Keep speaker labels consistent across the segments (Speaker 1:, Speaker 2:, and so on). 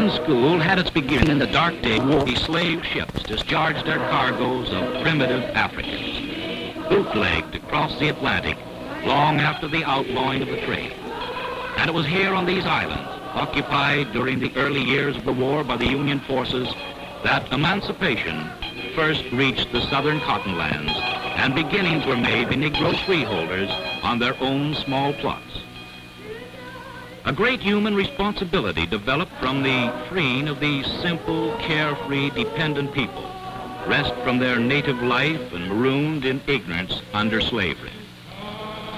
Speaker 1: Penn School had its beginning in the dark days when slave ships discharged their cargoes of primitive Africans, bootlegged across the Atlantic long after the outlawing of the trade. And it was here on these islands, occupied during the early years of the war by the Union forces, that emancipation first reached the southern cottonlands, and beginnings were made by Negro freeholders on their own small plots. A great human responsibility developed from the freeing of these simple, carefree, dependent people, wrest from their native life and marooned in ignorance under slavery.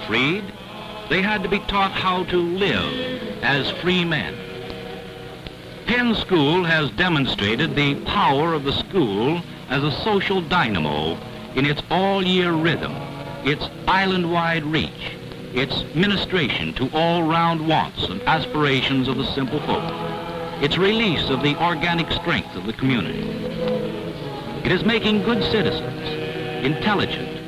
Speaker 1: Freed, they had to be taught how to live as free men. Penn School has demonstrated the power of the school as a social dynamo in its all-year rhythm, its island-wide reach, its ministration to all-round wants and aspirations of the simple folk, its release of the organic strength of the community. It is making good citizens, intelligent,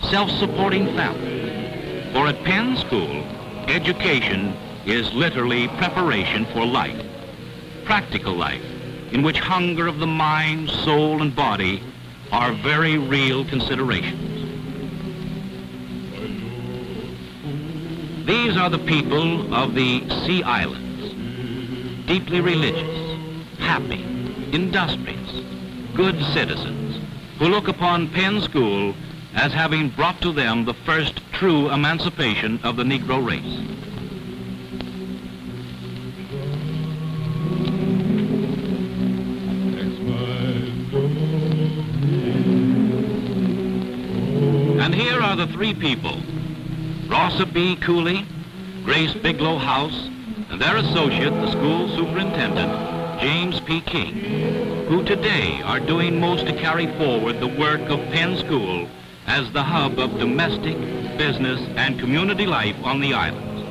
Speaker 1: self-supporting families. For at Penn School, education is literally preparation for life, practical life, in which hunger of the mind, soul, and body are very real considerations. These are the people of the Sea Islands, deeply religious, happy, industrious, good citizens, who look upon Penn School as having brought to them the first true emancipation of the Negro race. And here are the three people: Rossa B. Cooley, Grace Bigelow House, and their associate, the school superintendent, James P. King, who today are doing most to carry forward the work of Penn School as the hub of domestic, business, and community life on the islands.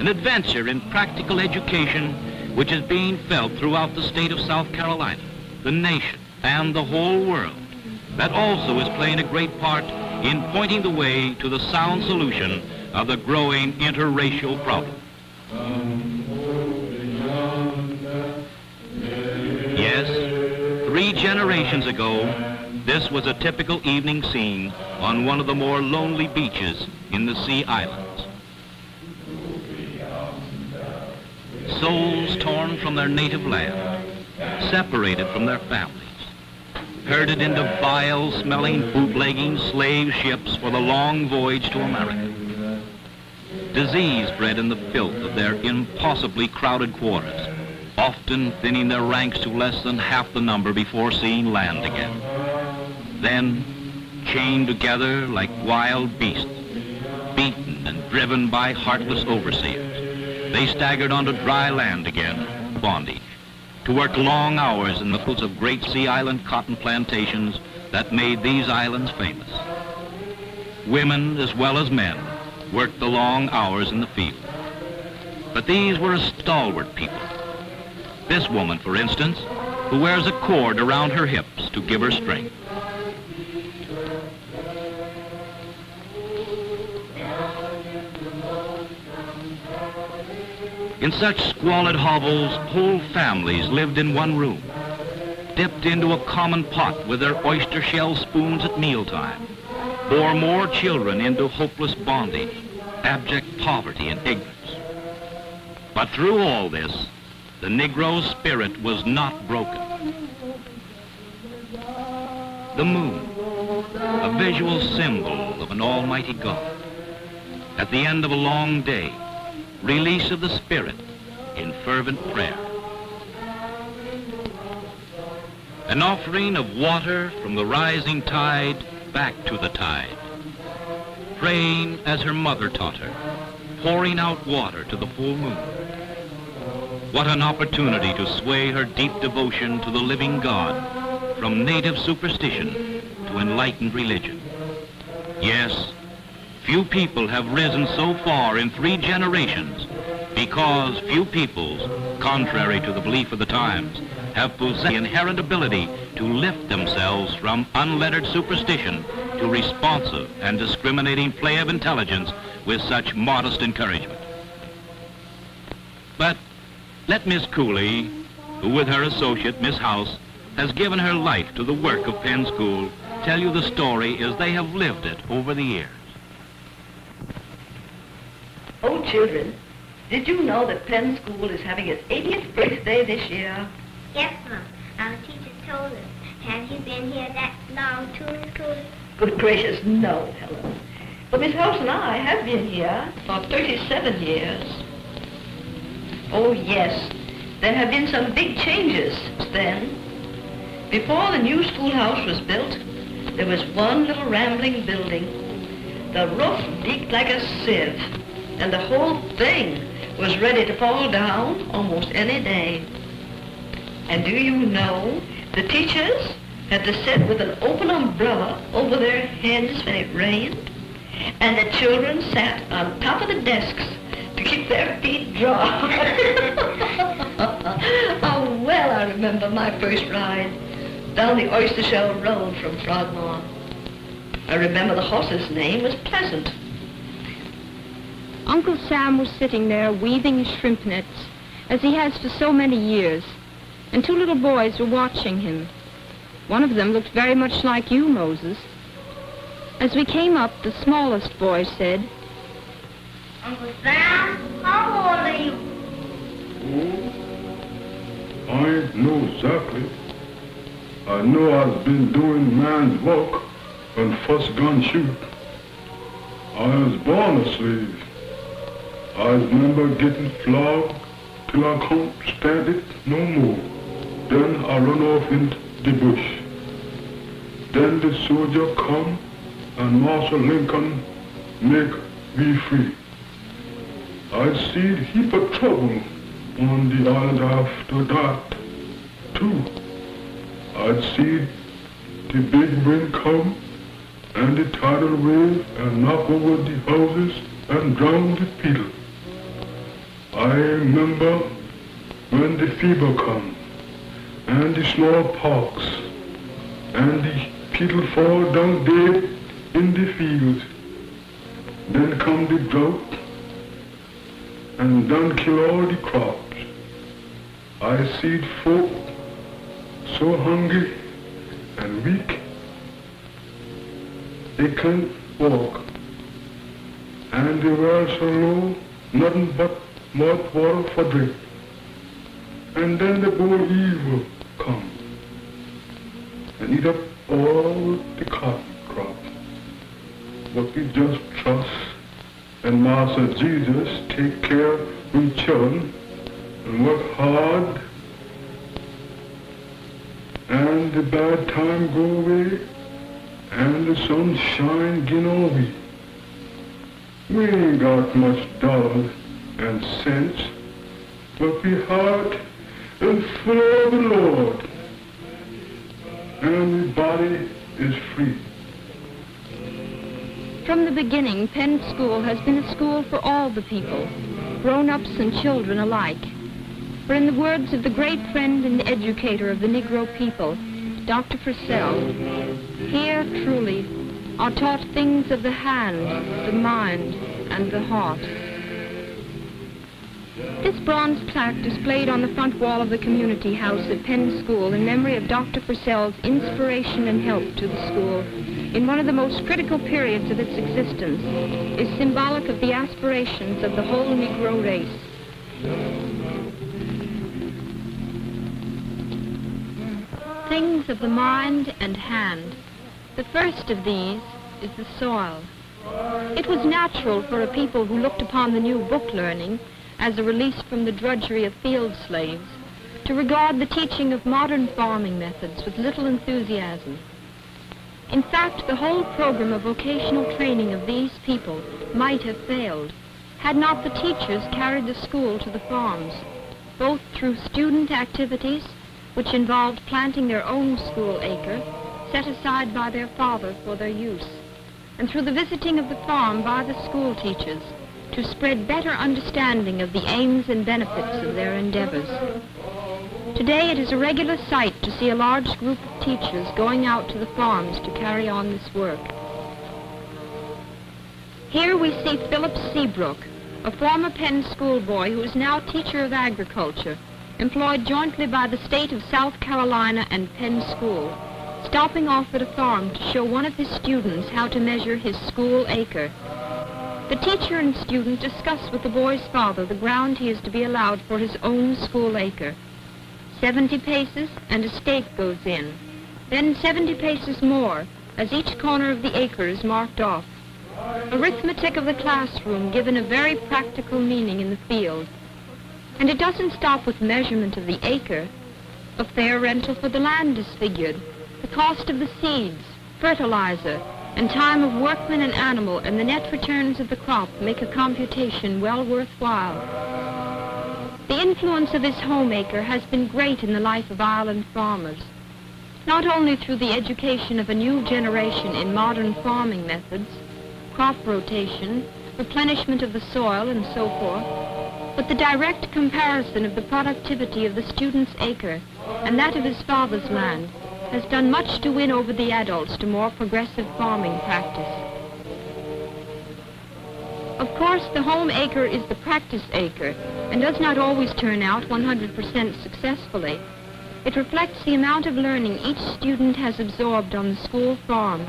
Speaker 1: An adventure in practical education which is being felt throughout the state of South Carolina, the nation, and the whole world, that also is playing a great part in pointing the way to the sound solution of the growing interracial problem. Yes, 3 generations ago, this was a typical evening scene on one of the more lonely beaches in the Sea Islands. Souls torn from their native land, separated from their families, herded into vile-smelling, bootlegging slave ships for the long voyage to America. Disease bred in the filth of their impossibly crowded quarters, often thinning their ranks to less than half the number before seeing land again. Then, chained together like wild beasts, beaten and driven by heartless overseers, they staggered onto dry land again, bondage, to work long hours in the fields of great Sea Island cotton plantations that made these islands famous. Women as well as men worked the long hours in the field. But these were a stalwart people. This woman, for instance, who wears a cord around her hips to give her strength. In such squalid hovels, whole families lived in one room, dipped into a common pot with their oyster shell spoons at mealtime, bore more children into hopeless bondage, abject poverty and ignorance. But through all this, the Negro spirit was not broken. The moon, a visual symbol of an almighty God. At the end of a long day, release of the spirit in fervent prayer. An offering of water from the rising tide back to the tide. Praying as her mother taught her, pouring out water to the full moon. What an opportunity to sway her deep devotion to the living God from native superstition to enlightened religion. Yes, few people have risen so far in 3 generations because few peoples, contrary to the belief of the times, have possessed the inherent ability to lift themselves from unlettered superstition to responsive and discriminating play of intelligence with such modest encouragement. But let Miss Cooley who with her associate, Miss House, has given her life to the work of Penn School, tell you the story as they have lived it over the years.
Speaker 2: Oh, children, did you know that Penn School is having its 80th birthday this year?
Speaker 3: Yes, Mom. Our teacher told us. Have you been here that long, too, Miss Cooley?
Speaker 2: Good gracious, no, Helen. But Miss House and I have been here for 37 years. Oh, yes, there have been some big changes since then. Before the new schoolhouse was built, there was one little rambling building. The roof leaked like a sieve, and the whole thing was ready to fall down almost any day. And do you know, the teachers had to sit with an open umbrella over their heads when it rained, and the children sat on top of the desks to keep their feet dry. Oh, well, I remember my first ride down the oyster shell road from Frogmore. I remember the horse's name was Pleasant.
Speaker 4: Uncle Sam was sitting there weaving his shrimp nets, as he has for so many years, and two little boys were watching him. One of them looked very much like you, Moses. As we came up, the smallest boy said,
Speaker 3: Uncle Sam, how old are you?
Speaker 5: Oh, I ain't know exactly. I know I've been doing man's work when first gun shoot. I was born a slave. I remember getting flogged till I couldn't stand it no more. Then I run off into the bush. Then the soldier come and Marshal Lincoln make me free. I see a heap of trouble on the island after that, too. I'd see the big wind come and the tidal wave and knock over the houses and drown the people. I remember when the fever come and the smallpox and the people fall down dead in the fields. Then come the drought and done kill all the crops. I see folk so hungry and weak they can't walk, and the well so low, nothing but mud water for drink. And then the bull evil come and eat up all the cotton crop. But we just trust and Master Jesus take care of we children and work hard, and the bad time go away and the sun shine again on we. We ain't got much dollars and cents, but we heart is full of the Lord, and the body is free.
Speaker 4: From the beginning, Penn School has been a school for all the people, grown-ups and children alike. For in the words of the great friend and educator of the Negro people, Dr. Purcell, here truly are taught things of the hand, the mind, and the heart. This bronze plaque displayed on the front wall of the community house at Penn School in memory of Dr. Purcell's inspiration and help to the school in one of the most critical periods of its existence is symbolic of the aspirations of the whole Negro race. Things of the mind and hand. The first of these is the soil. It was natural for a people who looked upon the new book learning as a release from the drudgery of field slaves to regard the teaching of modern farming methods with little enthusiasm. In fact, the whole program of vocational training of these people might have failed had not the teachers carried the school to the farms, both through student activities, which involved planting their own school acre, set aside by their father for their use, and through the visiting of the farm by the school teachers to spread better understanding of the aims and benefits of their endeavors. Today it is a regular sight to see a large group of teachers going out to the farms to carry on this work. Here we see Philip Seabrook, a former Penn School boy who is now teacher of agriculture, employed jointly by the state of South Carolina and Penn School, stopping off at a farm to show one of his students how to measure his school acre. The teacher and student discuss with the boy's father the ground he is to be allowed for his own school acre. 70 paces and a stake goes in, then 70 paces more as each corner of the acre is marked off. Arithmetic of the classroom given a very practical meaning in the field. And it doesn't stop with measurement of the acre. A fair rental for the land is figured, the cost of the seeds, fertilizer, and time of workman and animal, and the net returns of the crop make a computation well worthwhile. The influence of this homemaker has been great in the life of Ireland farmers, not only through the education of a new generation in modern farming methods, crop rotation, replenishment of the soil, and so forth, but the direct comparison of the productivity of the student's acre and that of his father's land has done much to win over the adults to more progressive farming practice. Of course, the home acre is the practice acre and does not always turn out 100% successfully. It reflects the amount of learning each student has absorbed on the school farm,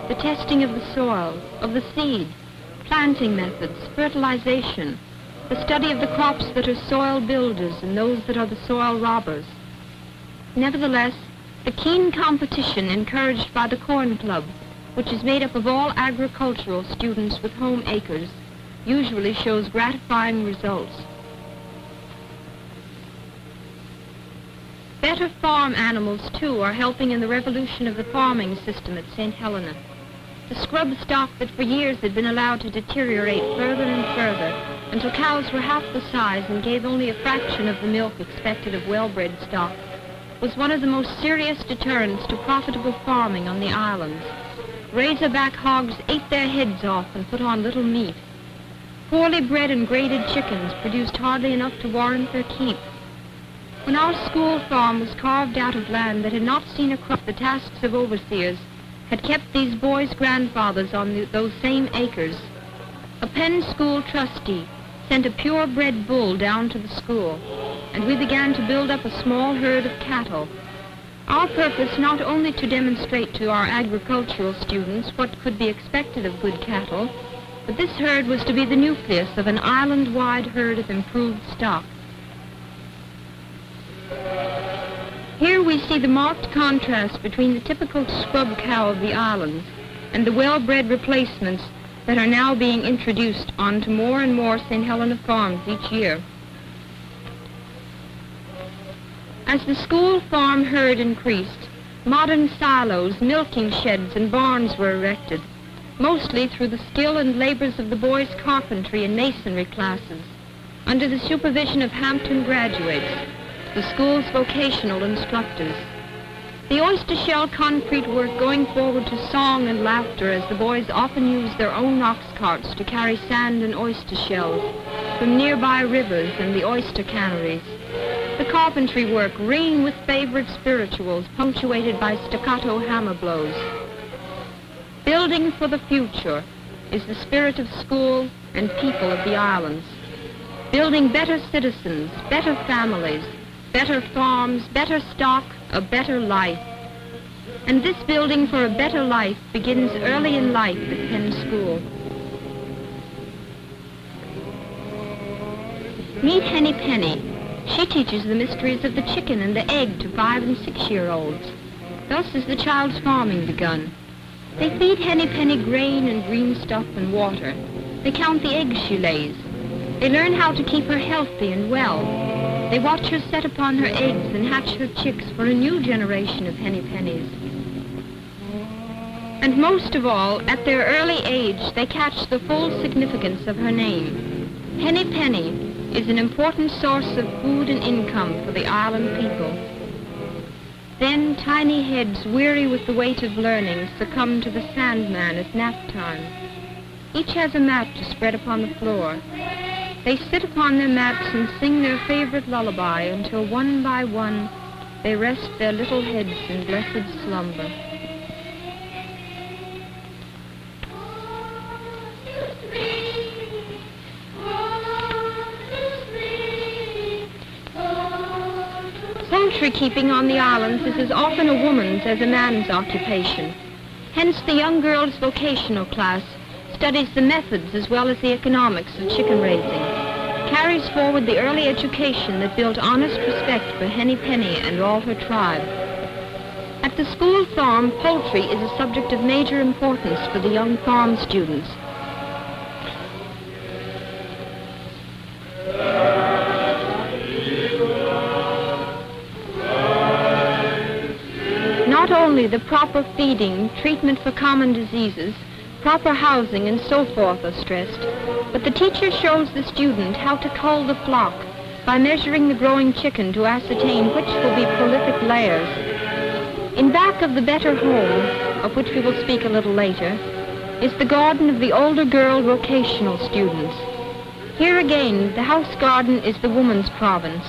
Speaker 4: the testing of the soil, of the seed, planting methods, fertilization, the study of the crops that are soil builders and those that are the soil robbers. Nevertheless, the keen competition encouraged by the Corn Club, which is made up of all agricultural students with home acres, usually shows gratifying results. Better farm animals, too, are helping in the revolution of the farming system at St. Helena. The scrub stock that for years had been allowed to deteriorate further and further until cows were half the size and gave only a fraction of the milk expected of well-bred stock was one of the most serious deterrents to profitable farming on the islands. Razorback hogs ate their heads off and put on little meat. Poorly bred and graded chickens produced hardly enough to warrant their keep. When our school farm was carved out of land that had not seen a crop, the tasks of overseers had kept these boys' grandfathers on those same acres. A Penn School trustee sent a purebred bull down to the school, and we began to build up a small herd of cattle. Our purpose not only to demonstrate to our agricultural students what could be expected of good cattle, but this herd was to be the nucleus of an island-wide herd of improved stock. Here we see the marked contrast between the typical scrub cow of the islands and the well-bred replacements that are now being introduced onto more and more St. Helena farms each year. As the school farm herd increased, modern silos, milking sheds, and barns were erected, mostly through the skill and labors of the boys' carpentry and masonry classes, under the supervision of Hampton graduates, the school's vocational instructors. The oyster shell concrete work going forward to song and laughter as the boys often used their own ox carts to carry sand and oyster shells from nearby rivers and the oyster canneries. The carpentry work ringing with favorite spirituals punctuated by staccato hammer blows. Building for the future is the spirit of school and people of the islands. Building better citizens, better families, better farms, better stock, a better life. And this building for a better life begins early in life at Penn School. Meet Henny Penny. She teaches the mysteries of the chicken and the egg to 5- and 6-year-olds. Thus is the child's farming begun. They feed Henny Penny grain and green stuff and water. They count the eggs she lays. They learn how to keep her healthy and well. They watch her set upon her eggs and hatch her chicks for a new generation of Henny Pennies. And most of all, at their early age, they catch the full significance of her name. Henny Penny is an important source of food and income for the island people. Then tiny heads, weary with the weight of learning, succumb to the Sandman at nap time. Each has a mat to spread upon the floor. They sit upon their mats and sing their favorite lullaby until one by one they rest their little heads in blessed slumber.
Speaker 3: Oh,
Speaker 4: Poultry keeping on the islands is as often a woman's as a man's occupation. Hence, the young girl's vocational class studies the methods as well as the economics of chicken raising, carries forward the early education that built honest respect for Henny Penny and all her tribe. At the school farm, poultry is a subject of major importance for the young farm students. Not only the proper feeding, treatment for common diseases, proper housing, and so forth are stressed, but the teacher shows the student how to cull the flock by measuring the growing chicken to ascertain which will be prolific layers. In back of the better home, of which we will speak a little later, is the garden of the older girl vocational students. Here again, the house garden is the woman's province,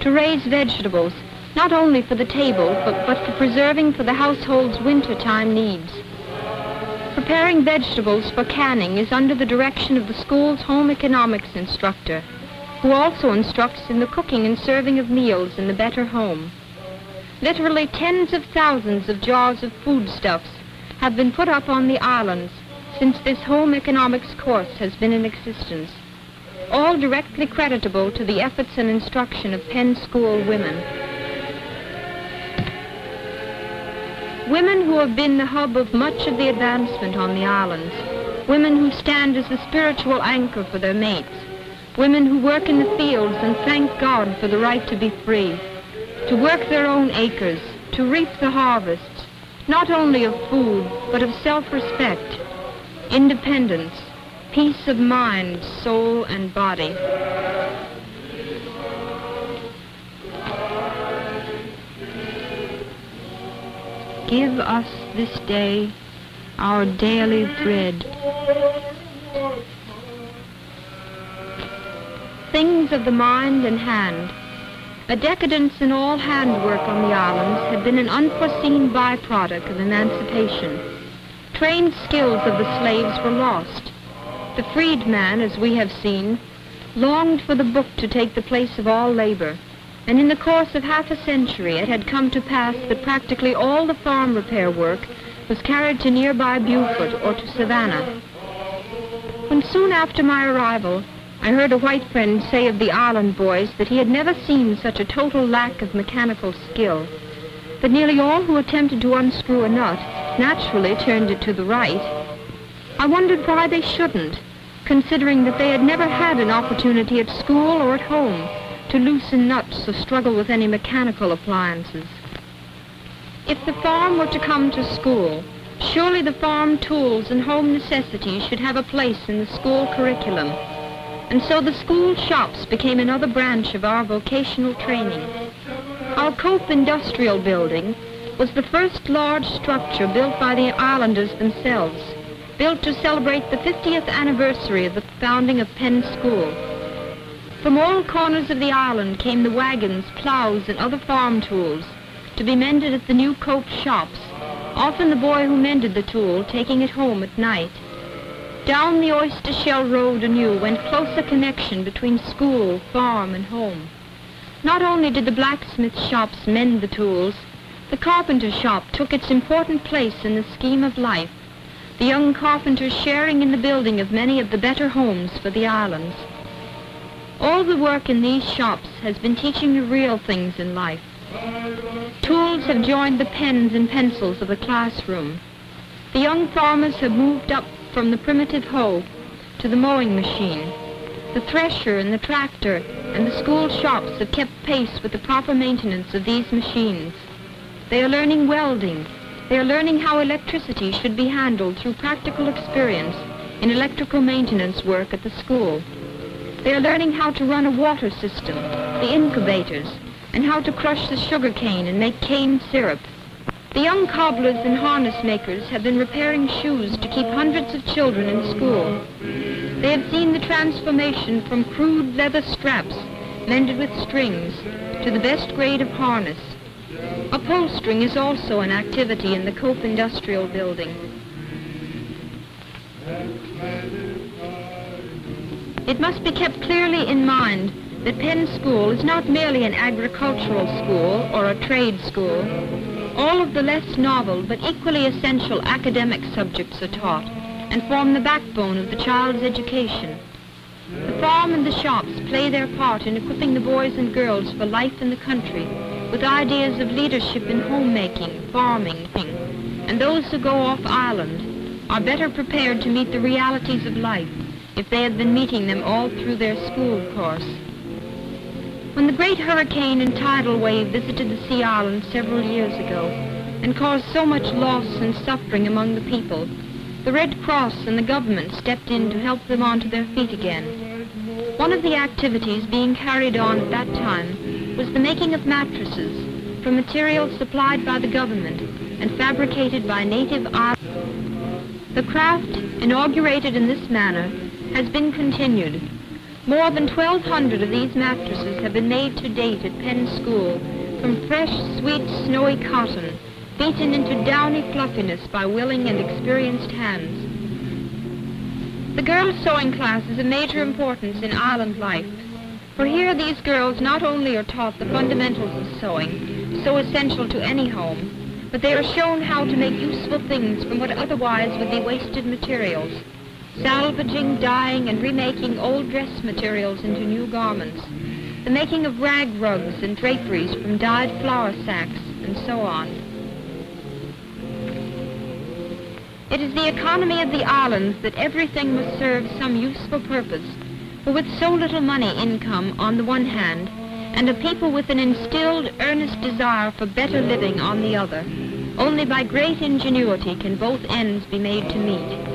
Speaker 4: to raise vegetables, not only for the table, but for preserving for the household's wintertime needs. Preparing vegetables for canning is under the direction of the school's home economics instructor, who also instructs in the cooking and serving of meals in the better home. Literally tens of thousands of jars of foodstuffs have been put up on the islands since this home economics course has been in existence, all directly creditable to the efforts and instruction of Penn School women. Women who have been the hub of much of the advancement on the islands, women who stand as the spiritual anchor for their mates, women who work in the fields and thank God for the right to be free, to work their own acres, to reap the harvests, not only of food, but of self-respect, independence, peace of mind, soul, and body. Give us this day our daily bread. Things of the mind and hand. A decadence in all handwork on the islands had been an unforeseen byproduct of emancipation. Trained skills of the slaves were lost. The freedman, as we have seen, longed for the book to take the place of all labor, and in the course of half a century it had come to pass that practically all the farm repair work was carried to nearby Beaufort or to Savannah. When soon after my arrival, I heard a white friend say of the island boys that he had never seen such a total lack of mechanical skill, that nearly all who attempted to unscrew a nut naturally turned it to the right. I wondered why they shouldn't, considering that they had never had an opportunity at school or at home to loosen nuts or struggle with any mechanical appliances. If the farm were to come to school, surely the farm tools and home necessities should have a place in the school curriculum. And so the school shops became another branch of our vocational training. Our Cope Industrial Building was the first large structure built by the islanders themselves, built to celebrate the 50th anniversary of the founding of Penn School. From all corners of the island came the wagons, plows, and other farm tools to be mended at the new Cope shops, often the boy who mended the tool taking it home at night. Down the oyster shell road anew went closer connection between school, farm, and home. Not only did the blacksmith shops mend the tools, the carpenter shop took its important place in the scheme of life, the young carpenters sharing in the building of many of the better homes for the islands. All the work in these shops has been teaching the real things in life. Tools have joined the pens and pencils of the classroom. The young farmers have moved up from the primitive hoe to the mowing machine. The thresher and the tractor and the school shops have kept pace with the proper maintenance of these machines. They are learning welding. They are learning how electricity should be handled through practical experience in electrical maintenance work at the school. They are learning how to run a water system, the incubators, and how to crush the sugar cane and make cane syrup. The young cobblers and harness makers have been repairing shoes to keep hundreds of children in school. They have seen the transformation from crude leather straps mended with strings to the best grade of harness. Upholstering is also an activity in the Cope Industrial Building. It must be kept clearly in mind that Penn School is not merely an agricultural school or a trade school. All of the less novel but equally essential academic subjects are taught and form the backbone of the child's education. The farm and the shops play their part in equipping the boys and girls for life in the country with ideas of leadership in homemaking, farming, and those who go off island are better prepared to meet the realities of life if they have been meeting them all through their school course. When the great hurricane and tidal wave visited the Sea Island several years ago and caused so much loss and suffering among the people, the Red Cross and the government stepped in to help them onto their feet again. One of the activities being carried on at that time was the making of mattresses from materials supplied by the government and fabricated by native islanders. The craft, inaugurated in this manner, has been continued. More than 1,200 of these mattresses have been made to date at Penn School from fresh, sweet, snowy cotton, beaten into downy fluffiness by willing and experienced hands. The girls' sewing class is of major importance in island life, for here these girls not only are taught the fundamentals of sewing, so essential to any home, but they are shown how to make useful things from what otherwise would be wasted materials, salvaging, dyeing, and remaking old dress materials into new garments, the making of rag rugs and draperies from dyed flour sacks, and so on. It is the economy of the islands that everything must serve some useful purpose, for with so little money income on the one hand, and a people with an instilled, earnest desire for better living on the other, only by great ingenuity can both ends be made to meet.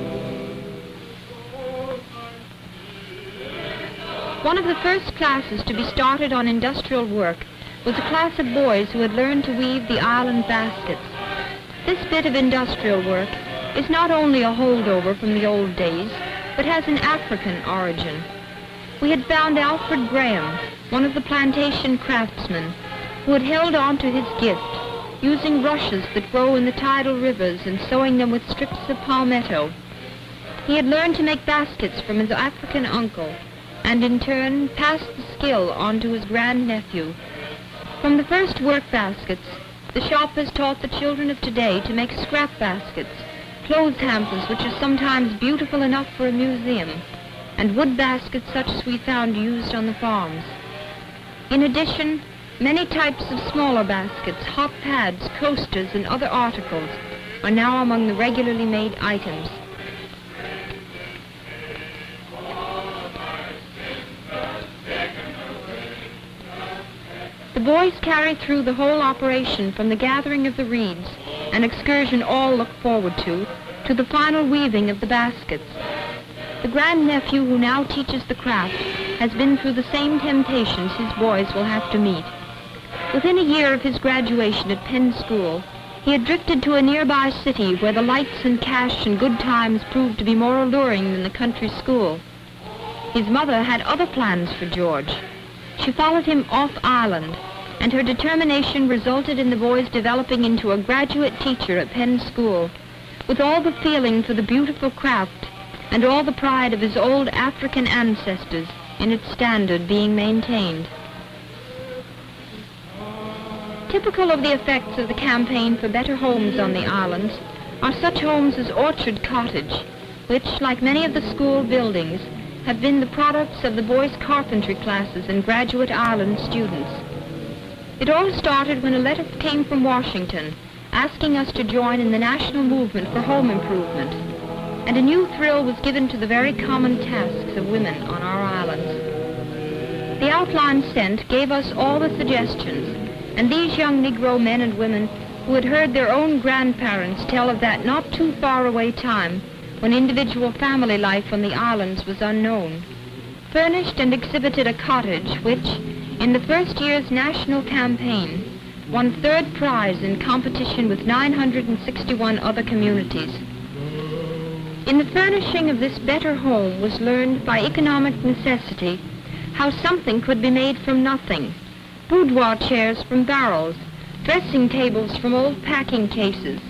Speaker 4: One of the first classes to be started on industrial work was a class of boys who had learned to weave the island baskets. This bit of industrial work is not only a holdover from the old days, but has an African origin. We had found Alfred Graham, one of the plantation craftsmen, who had held on to his gift, using rushes that grow in the tidal rivers and sewing them with strips of palmetto. He had learned to make baskets from his African uncle, and in turn passed the skill on to his grandnephew. From the first work baskets, the shop has taught the children of today to make scrap baskets, clothes hampers which are sometimes beautiful enough for a museum, and wood baskets such as we found used on the farms. In addition, many types of smaller baskets, hot pads, coasters, and other articles are now among the regularly made items. The boys carry through the whole operation from the gathering of the reeds, an excursion all look forward to the final weaving of the baskets. The grandnephew who now teaches the craft has been through the same temptations his boys will have to meet. Within a year of his graduation at Penn School, he had drifted to a nearby city where the lights and cash and good times proved to be more alluring than the country school. His mother had other plans for George. She followed him off island, and her determination resulted in the boys developing into a graduate teacher at Penn School, with all the feeling for the beautiful craft and all the pride of his old African ancestors in its standard being maintained. Typical of the effects of the campaign for better homes on the islands are such homes as Orchard Cottage, which, like many of the school buildings, have been the products of the boys' carpentry classes and graduate island students. It all started when a letter came from Washington asking us to join in the national movement for home improvement, and a new thrill was given to the very common tasks of women on our islands. The outline sent gave us all the suggestions, and these young Negro men and women who had heard their own grandparents tell of that not too far away time when individual family life on the islands was unknown, furnished and exhibited a cottage which, in the first year's national campaign, won third prize in competition with 961 other communities. In the furnishing of this better home was learned by economic necessity how something could be made from nothing: boudoir chairs from barrels, dressing tables from old packing cases,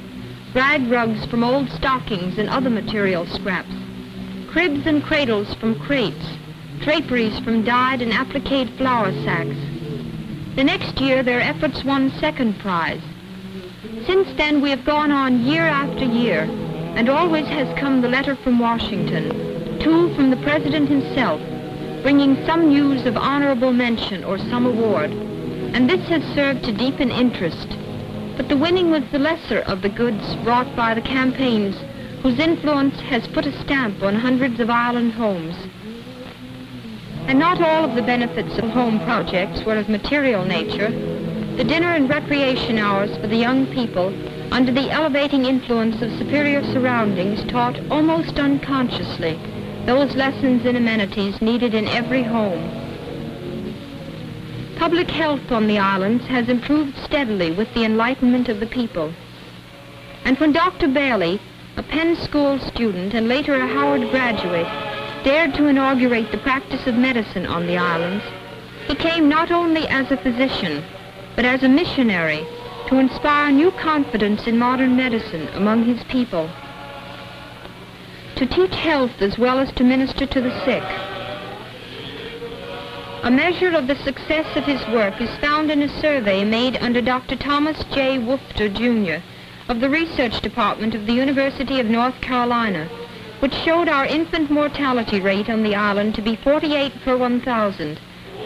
Speaker 4: rag rugs from old stockings and other material scraps, cribs and cradles from crates, draperies from dyed and appliqued flour sacks. The next year, their efforts won second prize. Since then, we have gone on year after year, and always has come the letter from Washington, two from the President himself, bringing some news of honorable mention or some award, and this has served to deepen interest. But the winning was the lesser of the goods wrought by the campaigns whose influence has put a stamp on hundreds of island homes. And not all of the benefits of home projects were of material nature. The dinner and recreation hours for the young people, under the elevating influence of superior surroundings, taught almost unconsciously those lessons in amenities needed in every home. Public health on the islands has improved steadily with the enlightenment of the people. And when Dr. Bailey, a Penn School student and later a Howard graduate, dared to inaugurate the practice of medicine on the islands, he came not only as a physician, but as a missionary to inspire new confidence in modern medicine among his people, to teach health as well as to minister to the sick. A measure of the success of his work is found in a survey made under Dr. Thomas J. Woofter, Jr. of the Research Department of the University of North Carolina, which showed our infant mortality rate on the island to be 48 per 1,000,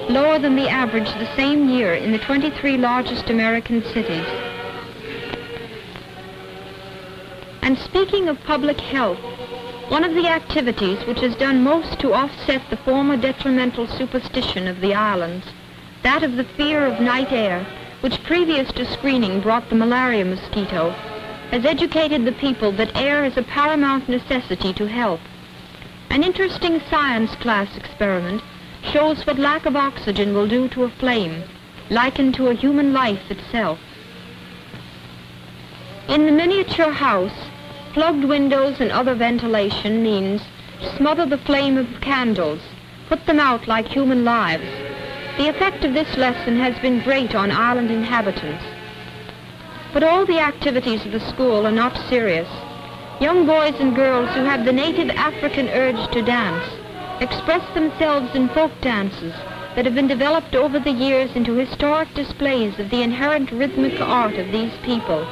Speaker 4: lower than the average the same year in the 23 largest American cities. And speaking of public health, one of the activities which has done most to offset the former detrimental superstition of the islands, that of the fear of night air, which previous to screening brought the malaria mosquito, has educated the people that air is a paramount necessity to health. An interesting science class experiment shows what lack of oxygen will do to a flame, likened to a human life itself. In the miniature house, plugged windows and other ventilation means smother the flame of candles, put them out like human lives. The effect of this lesson has been great on island inhabitants. But all the activities of the school are not serious. Young boys and girls who have the native African urge to dance express themselves in folk dances that have been developed over the years into historic displays of the inherent rhythmic art of these people,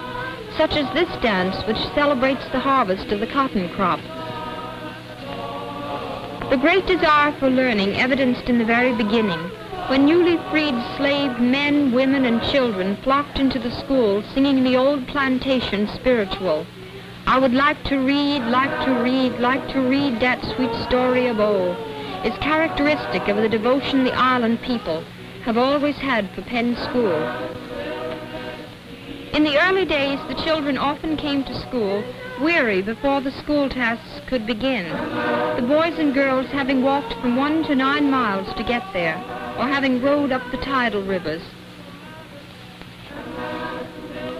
Speaker 4: such as this dance which celebrates the harvest of the cotton crop. The great desire for learning evidenced in the very beginning, when newly freed slave men, women, and children flocked into the school singing the old plantation spiritual, "I would like to read, like to read, like to read that sweet story of old," is characteristic of the devotion the island people have always had for Penn School. In the early days, the children often came to school weary before the school tasks could begin, the boys and girls having walked from 1 to 9 miles to get there, or having rowed up the tidal rivers.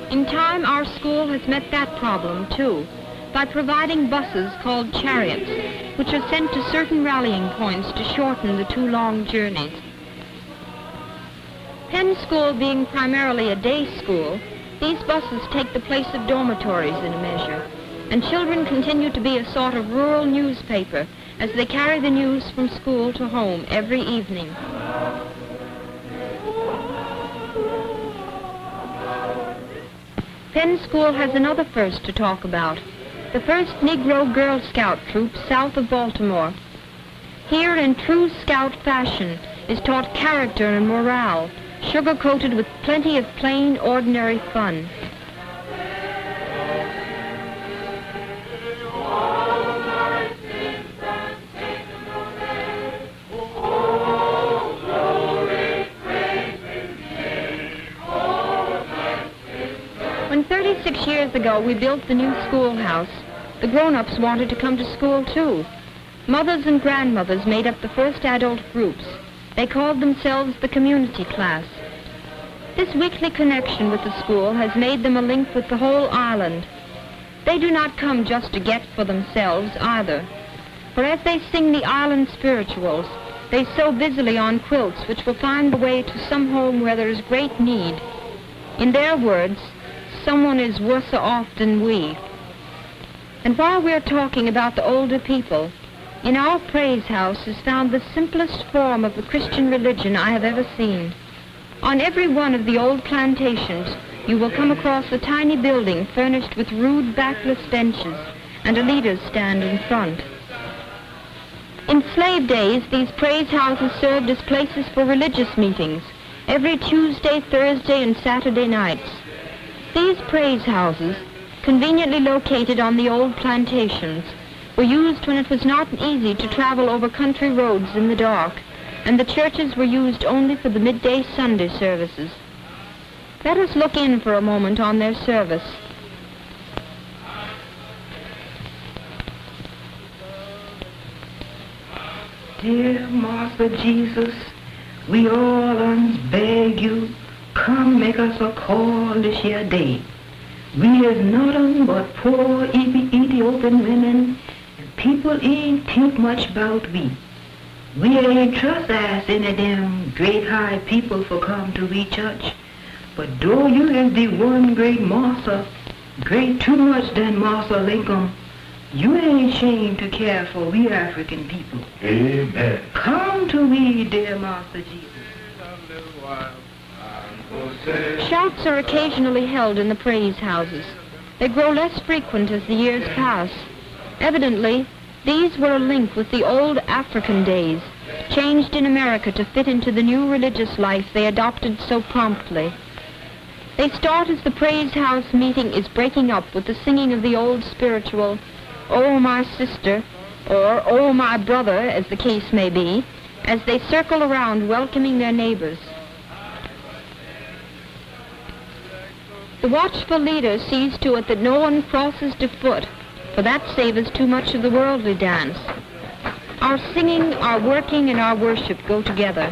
Speaker 4: In time, our school has met that problem, too, by providing buses called chariots, which are sent to certain rallying points to shorten the too long journeys. Penn School being primarily a day school, these buses take the place of dormitories in a measure, and children continue to be a sort of rural newspaper as they carry the news from school to home every evening. Penn School has another first to talk about, the first Negro Girl Scout troop south of Baltimore. Here, in true Scout fashion, is taught character and morale, sugar-coated with plenty of plain, ordinary fun. When 36 years ago we built the new schoolhouse, the grown-ups wanted to come to school too. Mothers and grandmothers made up the first adult groups. They called themselves the community class. This weekly connection with the school has made them a link with the whole island. They do not come just to get for themselves either, for as they sing the island spirituals, they sew busily on quilts which will find the way to some home where there is great need. In their words, someone is worse off than we. And while we're talking about the older people, In our praise house is found the simplest form of the Christian religion I have ever seen. On every one of the old plantations, you will come across a tiny building furnished with rude backless benches and a leader's stand in front. In slave days, these praise houses served as places for religious meetings, every Tuesday, Thursday, and Saturday nights. These praise houses, conveniently located on the old plantations, were used when it was not easy to travel over country roads in the dark, and the churches were used only for the midday Sunday services. Let us look in for a moment on their service.
Speaker 6: Dear Master Jesus, we all beg you, come make us a call this year day. We is nothing but poor Ethiopian women, and people ain't think much about we. We ain't trust as any of them great high people for come to we church. But though you is the one great master, great too much than Master Lincoln, you ain't ashamed to care for we African people.
Speaker 5: Amen.
Speaker 6: Come to we, dear Master Jesus.
Speaker 4: Shouts are occasionally held in the praise houses. They grow less frequent as the years pass. Evidently, these were a link with the old African days, changed in America to fit into the new religious life they adopted so promptly. They start as the praise house meeting is breaking up with the singing of the old spiritual, "Oh, my sister," or "Oh, my brother," as the case may be, as they circle around welcoming their neighbors. The watchful leader sees to it that no one crosses to foot, for that savors too much of the worldly dance. Our singing, our working, and our worship go together.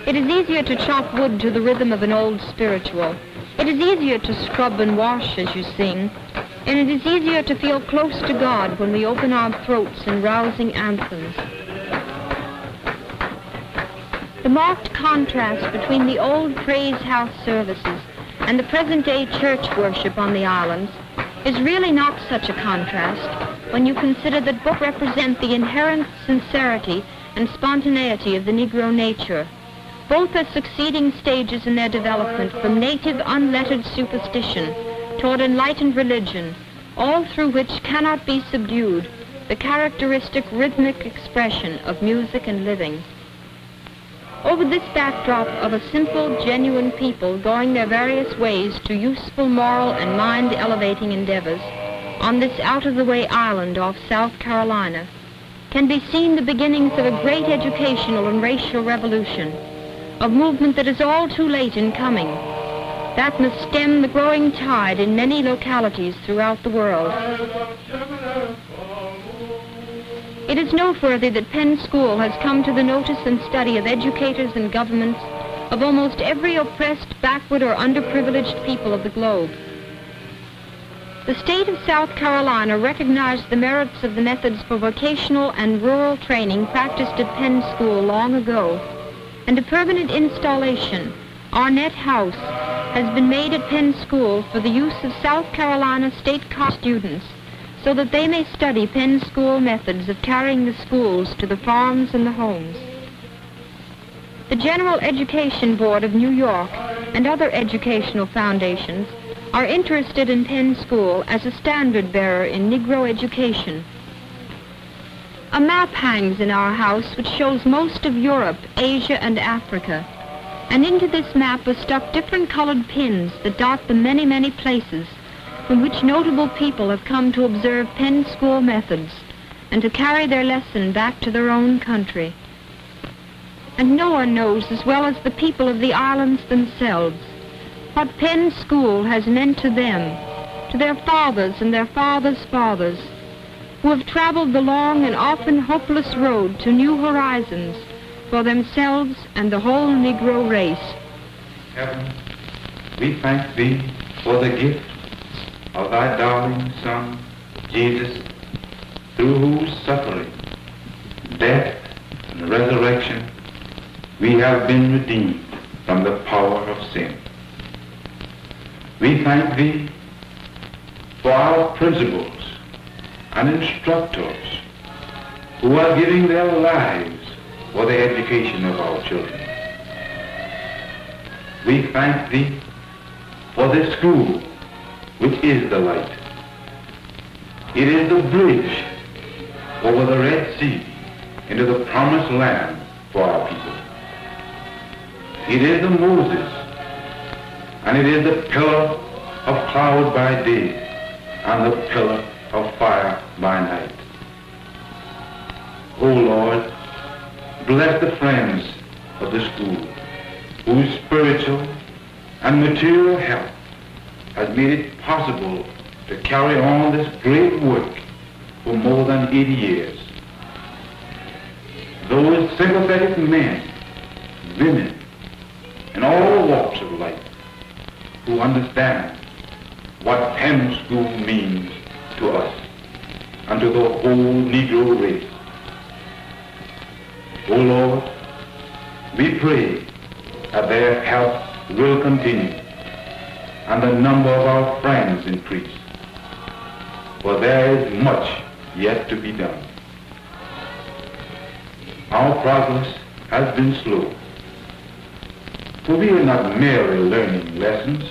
Speaker 4: It is easier to chop wood to the rhythm of an old spiritual. It is easier to scrub and wash as you sing, and it is easier to feel close to God when we open our throats in rousing anthems. The marked contrast between the old praise house services and the present-day church worship on the islands is really not such a contrast when you consider that both represent the inherent sincerity and spontaneity of the Negro nature. Both are succeeding stages in their development from native unlettered superstition toward enlightened religion, all through which cannot be subdued the characteristic rhythmic expression of music and living. Over this backdrop of a simple, genuine people going their various ways to useful moral and mind-elevating endeavors on this out-of-the-way island off South Carolina, can be seen the beginnings of a great educational and racial revolution, a movement that is all too late in coming, that must stem the growing tide in many localities throughout the world. It is noteworthy that Penn School has come to the notice and study of educators and governments of almost every oppressed, backward, or underprivileged people of the globe. The state of South Carolina recognized the merits of the methods for vocational and rural training practiced at Penn School long ago, and a permanent installation, Arnett House, has been made at Penn School for the use of South Carolina State College students, so that they may study Penn School methods of carrying the schools to the farms and the homes. The General Education Board of New York and other educational foundations are interested in Penn School as a standard bearer in Negro education. A map hangs in our house which shows most of Europe, Asia, and Africa, and into this map are stuck different colored pins that dot the many, many places from which notable people have come to observe Penn School methods and to carry their lesson back to their own country. And no one knows as well as the people of the islands themselves what Penn School has meant to them, to their fathers and their fathers' fathers, who have traveled the long and often hopeless road to new horizons for themselves and the whole Negro race.
Speaker 7: Heaven, we thank thee for the gift of thy darling Son, Jesus, through whose suffering, death, and resurrection we have been redeemed from the power of sin. We thank thee for our principals and instructors who are giving their lives for the education of our children. We thank Thee for this school, which is the light. It is the bridge over the Red Sea into the promised land for our people. It is the Moses, and it is the pillar of cloud by day and the pillar of fire by night. O Lord, bless the friends of the school whose spiritual and material help has made it possible to carry on this great work for more than 80 years. Those sympathetic men, women, in all walks of life who understand what Penn School means to us and to the whole Negro race. O Lord, we pray that their health will continue and the number of our friends increase, for there is much yet to be done. Our progress has been slow, for we are not merely learning lessons.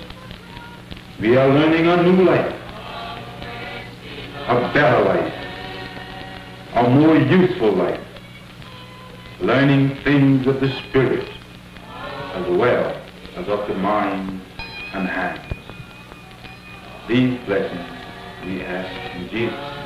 Speaker 7: We are learning a new life, a better life, a more useful life, learning things of the Spirit as well as of the mind and hands. These blessings we ask in Jesus' name.